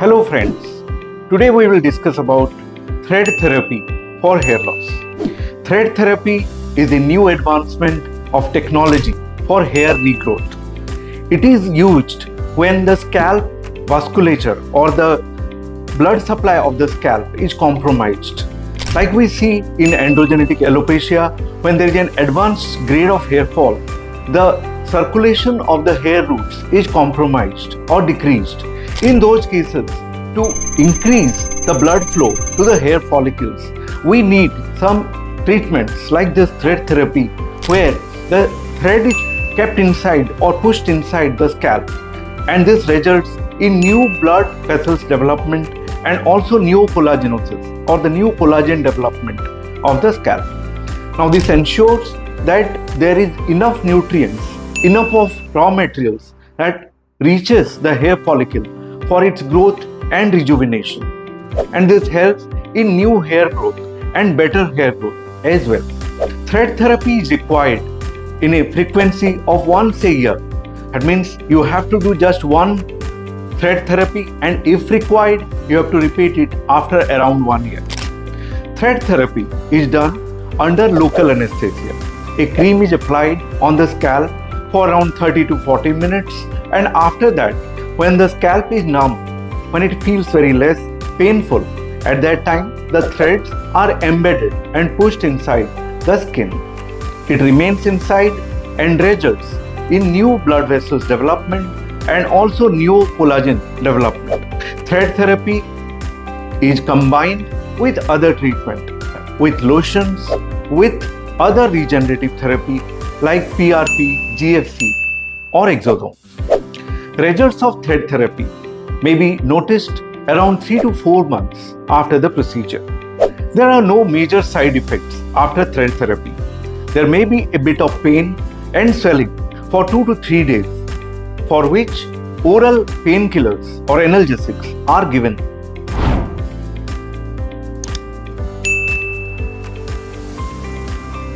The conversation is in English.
Hello friends, today we will discuss about thread therapy for hair loss. Thread therapy is a new advancement of technology for hair regrowth. It is used when the scalp vasculature or the blood supply of the scalp is compromised. Like we see in androgenetic alopecia, when there is an advanced grade of hair fall, the circulation of the hair roots is compromised or decreased. In those cases, to increase the blood flow to the hair follicles, we need some treatments like this thread therapy, where the thread is kept inside or pushed inside the scalp, and this results in new blood vessels development and also neocollagenosis or the new collagen development of the scalp. Now this ensures that there is enough nutrients, enough of raw materials that reaches the hair follicle for its growth and rejuvenation, and this helps in new hair growth and better hair growth as well. Thread therapy is required in a frequency of once a year. That means you have to do just one thread therapy, and if required you have to repeat it after around 1 year. Thread therapy is done under local anesthesia. A cream is applied on the scalp for around 30 to 40 minutes, and after that, when the scalp is numb, when it feels very less painful, at that time the threads are embedded and pushed inside the skin. It remains inside and results in new blood vessels development and also new collagen development. Thread therapy is combined with other treatment, with lotions, with other regenerative therapy like PRP, GFC or exosomes. Results of thread therapy may be noticed around 3 to 4 months after the procedure. There are no major side effects after thread therapy. There may be a bit of pain and swelling for 2 to 3 days, for which oral painkillers or analgesics are given